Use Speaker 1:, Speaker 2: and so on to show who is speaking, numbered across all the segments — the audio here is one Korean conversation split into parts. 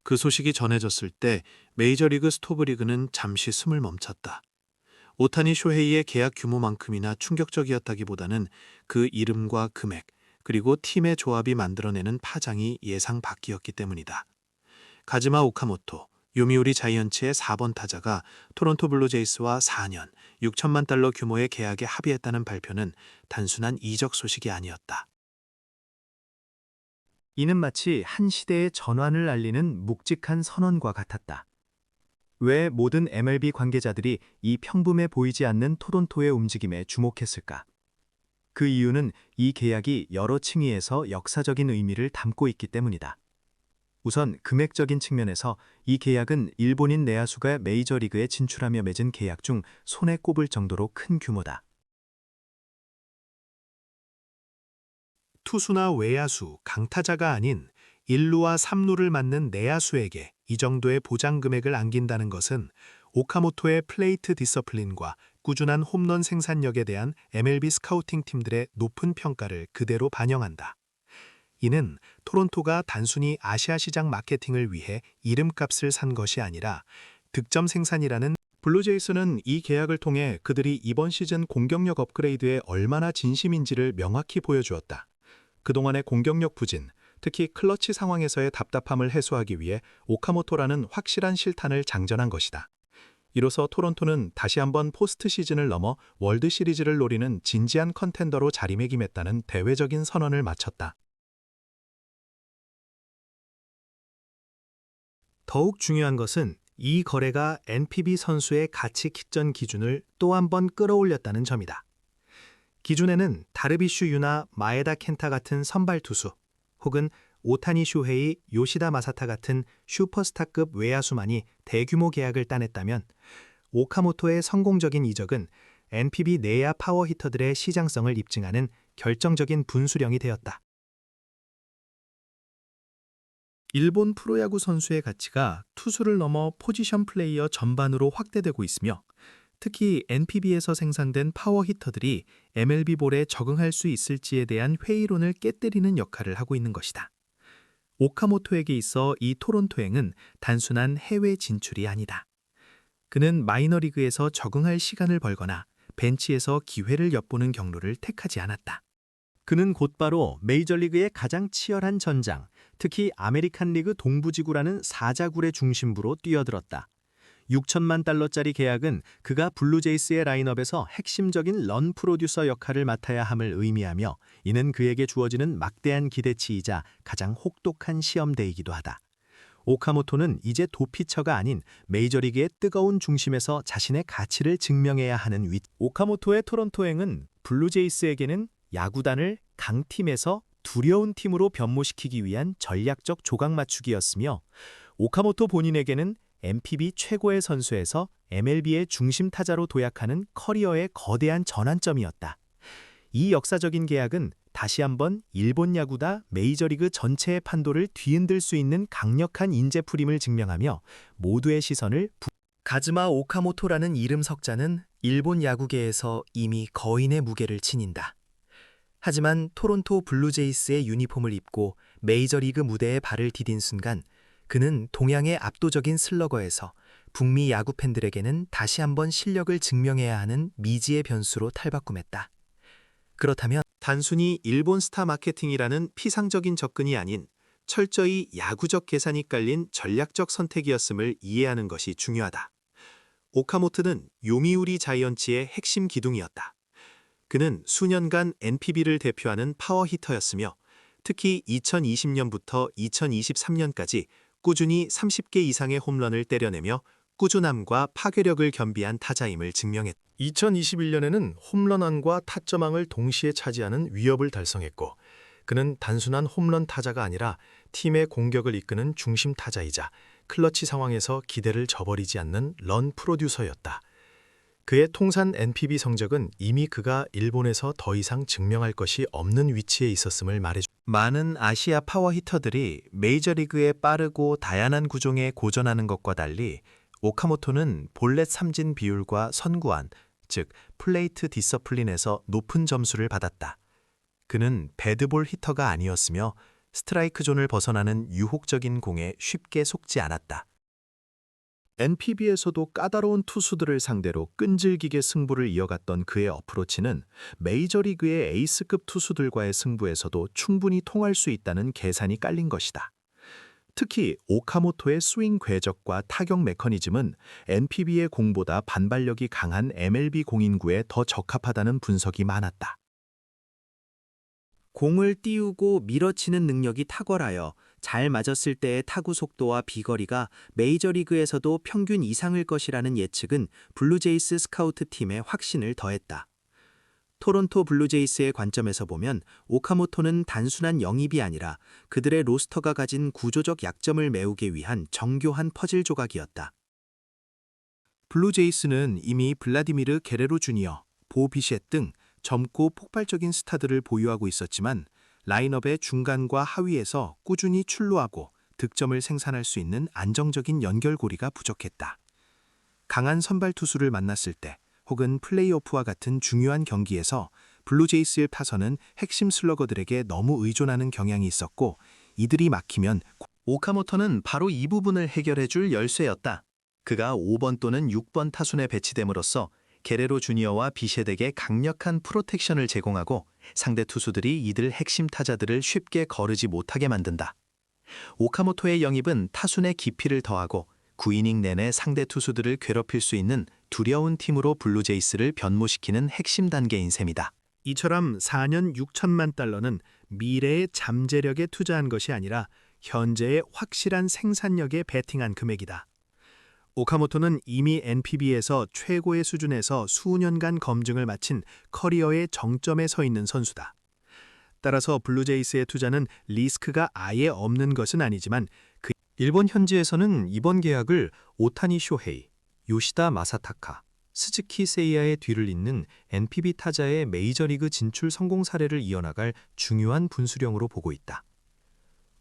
Speaker 1: 그 소식이 전해졌을 때 메이저리그 스토브리그는 잠시 숨을 멈췄다. 오타니 쇼헤이의 계약 규모만큼이나 충격적이었다기보다는 그 이름과 금액, 그리고 팀의 조합이 만들어내는 파장이 예상 밖이었기 때문이다. 가즈마 오카모토, 요미우리 자이언츠의 4번 타자가 토론토 블루제이스와 4년 6천만 달러 규모의 계약에 합의했다는 발표는 단순한 이적 소식이 아니었다.
Speaker 2: 이는 마치 한 시대의 전환을 알리는 묵직한 선언과 같았다. 왜 모든 MLB 관계자들이 이 평범해 보이지 않는 토론토의 움직임에 주목했을까? 그 이유는 이 계약이 여러 층위에서 역사적인 의미를 담고 있기 때문이다. 우선 금액적인 측면에서 이 계약은 일본인 내야수가 메이저리그에 진출하며 맺은 계약 중 손에 꼽을 정도로 큰 규모다.
Speaker 3: 투수나 외야수, 강타자가 아닌 1루와 3루를 맡는 내야수에게 이 정도의 보장 금액을 안긴다는 것은 오카모토의 플레이트 디서플린과 꾸준한 홈런 생산력에 대한 MLB 스카우팅 팀들의 높은 평가를 그대로 반영한다. 이는 토론토가 단순히 아시아 시장 마케팅을 위해 이름값을 산 것이 아니라 득점 생산이라는 블루제이스는 이 계약을 통해 그들이 이번 시즌 공격력 업그레이드에 얼마나 진심인지를 명확히 보여주었다. 그동안의 공격력 부진, 특히 클러치 상황에서의 답답함을 해소하기 위해 오카모토라는 확실한 실탄을 장전한 것이다. 이로써 토론토는 다시 한번 포스트 시즌을 넘어 월드 시리즈를 노리는 진지한 컨텐더로 자리매김했다는 대외적인 선언을 마쳤다. 더욱 중요한 것은 이 거래가 NPB 선수의 가치 kit전 기준을 또 한 번 끌어올렸다는 점이다. 기존에는 다르비슈 유나 마에다 켄타 같은 선발 투수, 혹은 오타니 쇼헤이, 요시다 마사타 같은 슈퍼스타급 외야수만이 대규모 계약을 따냈다면 오카모토의 성공적인 이적은 NPB 내야 파워 히터들의 시장성을 입증하는 결정적인 분수령이 되었다. 일본 프로야구 선수의 가치가 투수를 넘어 포지션 플레이어 전반으로 확대되고 있으며 특히 NPB에서 생산된 파워 히터들이 MLB 볼에 적응할 수 있을지에 대한 회의론을 깨뜨리는 역할을 하고 있는 것이다. 오카모토에게 있어 이 토론토행은 단순한 해외 진출이 아니다. 그는 마이너리그에서 적응할 시간을 벌거나 벤치에서 기회를 엿보는 경로를 택하지 않았다. 그는 곧바로 메이저리그의 가장 치열한 전장, 특히 아메리칸 리그 동부지구라는 사자굴의 중심부로 뛰어들었다. 6천만 달러짜리 계약은 그가 블루제이스의 라인업에서 핵심적인 런 프로듀서 역할을 맡아야 함을 의미하며 이는 그에게 주어지는 막대한 기대치이자 가장 혹독한 시험대이기도 하다. 오카모토는 이제 도피처가 아닌 메이저리그의 뜨거운 중심에서 자신의 가치를 증명해야 하는 오카모토의 토론토행은 블루제이스에게는 야구단을 강팀에서 두려운 팀으로 변모시키기 위한 전략적 조각 맞추기였으며 오카모토 본인에게는 NPB 최고의 선수에서 MLB의 중심 타자로 도약하는 커리어의 거대한 전환점이었다. 이 역사적인 계약은 다시 한번 일본 야구다 메이저리그 전체의 판도를 뒤흔들 수 있는 강력한 인재풀임을 증명하며 모두의 시선을 가즈마 오카모토라는 이름 석자는 일본 야구계에서 이미 거인의 무게를 지닌다. 하지만 토론토 블루제이스의 유니폼을 입고 메이저리그 무대에 발을 디딘 순간 그는 동양의 압도적인 슬러거에서 북미 야구 팬들에게는 다시 한번 실력을 증명해야 하는 미지의 변수로 탈바꿈했다. 그렇다면 단순히 일본 스타 마케팅이라는 피상적인 접근이 아닌 철저히 야구적 계산이 깔린 전략적 선택이었음을 이해하는 것이 중요하다. 오카모토는 요미우리 자이언츠의 핵심 기둥이었다. 그는 수년간 NPB를 대표하는 파워 히터였으며 특히 2020년부터 2023년까지 꾸준히 30개 이상의 홈런을 때려내며 꾸준함과 파괴력을 겸비한 타자임을 증명했다. 2021년에는 홈런왕과 타점왕을 동시에 차지하는 위협을 달성했고 그는 단순한 홈런 타자가 아니라 팀의 공격을 이끄는 중심 타자이자 클러치 상황에서 기대를 저버리지 않는 런 프로듀서였다. 그의 통산 NPB 성적은 이미 그가 일본에서 더 이상 증명할 것이 없는 위치에 있었음을 말해줍니다. 많은 아시아 파워 히터들이 메이저리그의 빠르고 다양한 구종에 고전하는 것과 달리 오카모토는 볼넷 삼진 비율과 선구안, 즉 플레이트 디서플린에서 높은 점수를 받았다. 그는 배드볼 히터가 아니었으며 스트라이크 존을 벗어나는 유혹적인 공에 쉽게 속지 않았다. NPB에서도 까다로운 투수들을 상대로 끈질기게 승부를 이어갔던 그의 어프로치는 메이저리그의 에이스급 투수들과의 승부에서도 충분히 통할 수 있다는 계산이 깔린 것이다. 특히 오카모토의 스윙 궤적과 타격 메커니즘은 NPB의 공보다 반발력이 강한 MLB 공인구에 더 적합하다는 분석이 많았다.
Speaker 2: 공을 띄우고 밀어치는 능력이 탁월하여 잘 맞았을 때의 타구 속도와 비거리가 메이저리그에서도 평균 이상일 것이라는 예측은 블루제이스 스카우트 팀의 확신을 더했다. 토론토 블루제이스의 관점에서 보면 오카모토는 단순한 영입이 아니라 그들의 로스터가 가진 구조적 약점을 메우기 위한 정교한 퍼즐 조각이었다.
Speaker 3: 블루제이스는 이미 블라디미르 게레로 주니어, 보 비셋 등 젊고 폭발적인 스타들을 보유하고 있었지만 라인업의 중간과 하위에서 꾸준히 출루하고 득점을 생산할 수 있는 안정적인 연결고리가 부족했다. 강한 선발 투수를 만났을 때 혹은 플레이오프와 같은 중요한 경기에서 블루제이스의 타선은 핵심 슬러거들에게 너무 의존하는 경향이 있었고 이들이 막히면 오카모토는 바로 이 부분을 해결해 줄 열쇠였다. 그가 5번 또는 6번 타순에 배치됨으로써 게레로 주니어와 비셰덱에 강력한 프로텍션을 제공하고 상대 투수들이 이들 핵심 타자들을 쉽게 거르지 못하게 만든다. 오카모토의 영입은 타순의 깊이를 더하고 9이닝 내내 상대 투수들을 괴롭힐 수 있는 두려운 팀으로 블루제이스를 변모시키는 핵심 단계인 셈이다. 이처럼 4년 6천만 달러는 미래의 잠재력에 투자한 것이 아니라 현재의 확실한 생산력에 베팅한 금액이다. 오카모토는 이미 NPB에서 최고의 수준에서 수년간 검증을 마친 커리어의 정점에 서 있는 선수다. 따라서 블루제이스의 투자는 리스크가 아예 없는 것은 아니지만 일본 현지에서는 이번 계약을 오타니 쇼헤이, 요시다 마사타카, 스즈키 세이야의 뒤를 잇는 NPB 타자의 메이저리그 진출 성공 사례를 이어나갈 중요한 분수령으로 보고 있다.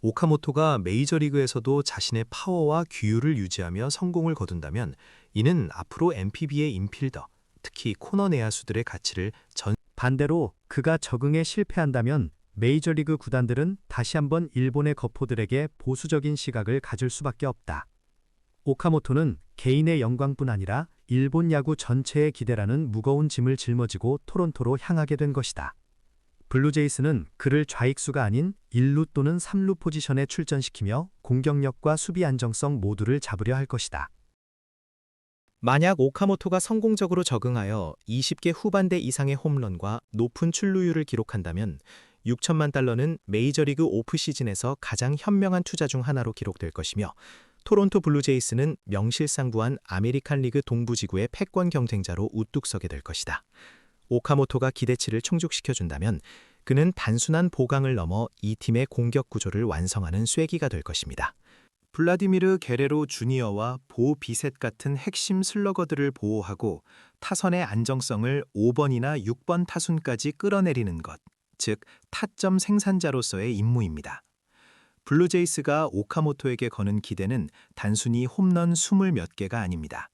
Speaker 3: 오카모토가 메이저리그에서도 자신의 파워와 규율을 유지하며 성공을 거둔다면 이는 앞으로 NPB의 인필더, 특히 코너 내야수들의 가치를 반대로 그가 적응에 실패한다면 메이저리그 구단들은 다시 한번 일본의 거포들에게 보수적인 시각을 가질 수밖에 없다. 오카모토는 개인의 영광뿐 아니라 일본 야구 전체의 기대라는 무거운 짐을 짊어지고 토론토로 향하게 된 것이다. 블루제이스는 그를 좌익수가 아닌 1루 또는 3루 포지션에 출전시키며 공격력과 수비 안정성 모두를 잡으려 할 것이다. 만약 오카모토가 성공적으로 적응하여 20개 후반대 이상의 홈런과 높은 출루율을 기록한다면 6천만 달러는 메이저리그 오프시즌에서 가장 현명한 투자 중 하나로 기록될 것이며 토론토 블루제이스는 명실상부한 아메리칸 리그 동부지구의 패권 경쟁자로 우뚝 서게 될 것이다. 오카모토가 기대치를 충족시켜준다면 그는 단순한 보강을 넘어 이 팀의 공격 구조를 완성하는 쐐기가 될 것입니다. 블라디미르 게레로 주니어와 보 비셋 같은 핵심 슬러거들을 보호하고 타선의 안정성을 5번이나 6번 타순까지 끌어내리는 것, 즉 타점 생산자로서의 임무입니다. 블루제이스가 오카모토에게 거는 기대는 단순히 홈런 20몇 개가 아닙니다.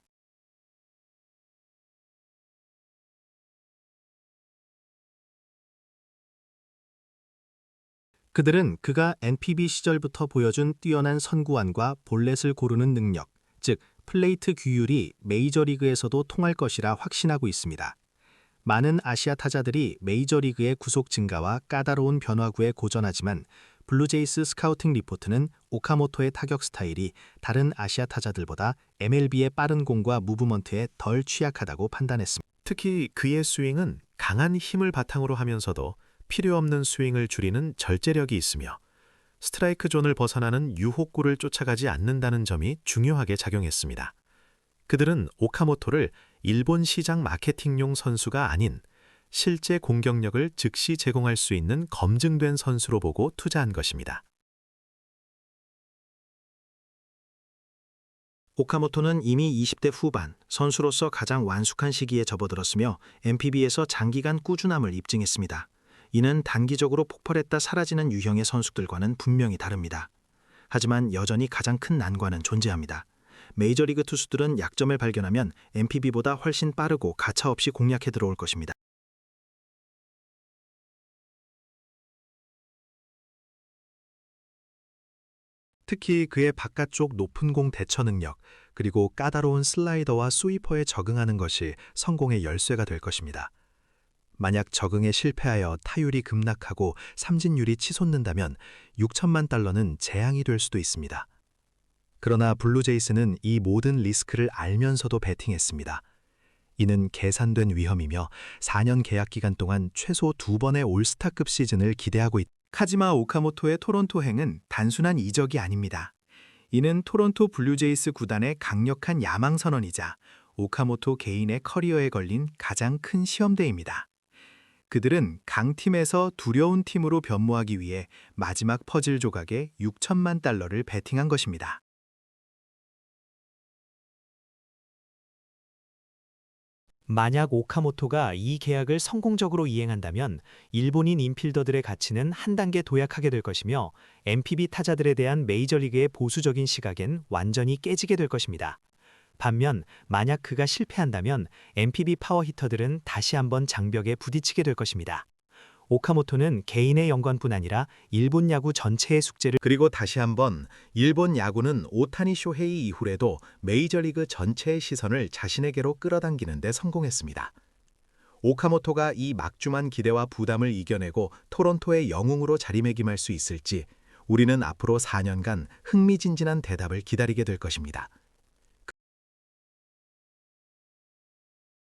Speaker 3: 그들은 그가 NPB 시절부터 보여준 뛰어난 선구안과 볼넷을 고르는 능력, 즉 플레이트 규율이 메이저리그에서도 통할 것이라 확신하고 있습니다. 많은 아시아 타자들이 메이저리그의 구속 증가와 까다로운 변화구에 고전하지만 블루제이스 스카우팅 리포트는 오카모토의 타격 스타일이 다른 아시아 타자들보다 MLB의 빠른 공과 무브먼트에 덜 취약하다고 판단했습니다. 특히 그의 스윙은 강한 힘을 바탕으로 하면서도 필요 없는 스윙을 줄이는 절제력이 있으며 스트라이크 존을 벗어나는 유혹구를 쫓아가지 않는다는 점이 중요하게 작용했습니다. 그들은 오카모토를 일본 시장 마케팅용 선수가 아닌 실제 공격력을 즉시 제공할 수 있는 검증된 선수로 보고 투자한 것입니다. 오카모토는 이미 20대 후반, 선수로서 가장 완숙한 시기에 접어들었으며 NPB에서 장기간 꾸준함을 입증했습니다. 이는 단기적으로 폭발했다 사라지는 유형의 선수들과는 분명히 다릅니다. 하지만 여전히 가장 큰 난관은 존재합니다. 메이저리그 투수들은 약점을 발견하면 NPB보다 훨씬 빠르고 가차없이 공략해 들어올 것입니다.
Speaker 2: 특히 그의 바깥쪽 높은 공 대처 능력, 그리고 까다로운 슬라이더와 스위퍼에 적응하는 것이 성공의 열쇠가 될 것입니다. 만약 적응에 실패하여 타율이 급락하고 삼진율이 치솟는다면 6천만 달러는 재앙이 될 수도 있습니다. 그러나 블루제이스는 이 모든 리스크를 알면서도 배팅했습니다. 이는 계산된 위험이며 4년 계약 기간 동안 최소 2번의 올스타급 시즌을 기대하고 있다.
Speaker 3: 카지마 오카모토의 토론토행은 단순한 이적이 아닙니다. 이는 토론토 블루제이스 구단의 강력한 야망 선언이자 오카모토 개인의 커리어에 걸린 가장 큰 시험대입니다. 그들은 강팀에서 두려운 팀으로 변모하기 위해 마지막 퍼즐 조각에 6천만 달러를 베팅한 것입니다.
Speaker 4: 만약 오카모토가 이 계약을 성공적으로 이행한다면 일본인 인필더들의 가치는 한 단계 도약하게 될 것이며 NPB 타자들에 대한 메이저리그의 보수적인 시각엔 완전히 깨지게 될 것입니다. 반면 만약 그가 실패한다면 NPB 파워히터들은 다시 한번 장벽에 부딪히게 될 것입니다. 오카모토는 개인의 영광뿐 아니라 일본 야구 전체의 숙제를
Speaker 3: 그리고 다시 한번 일본 야구는 오타니 쇼헤이 이후에도 메이저리그 전체의 시선을 자신에게로 끌어당기는 데 성공했습니다. 오카모토가 이 막중한 기대와 부담을 이겨내고 토론토의 영웅으로 자리매김할 수 있을지 우리는 앞으로 4년간 흥미진진한 대답을 기다리게 될 것입니다.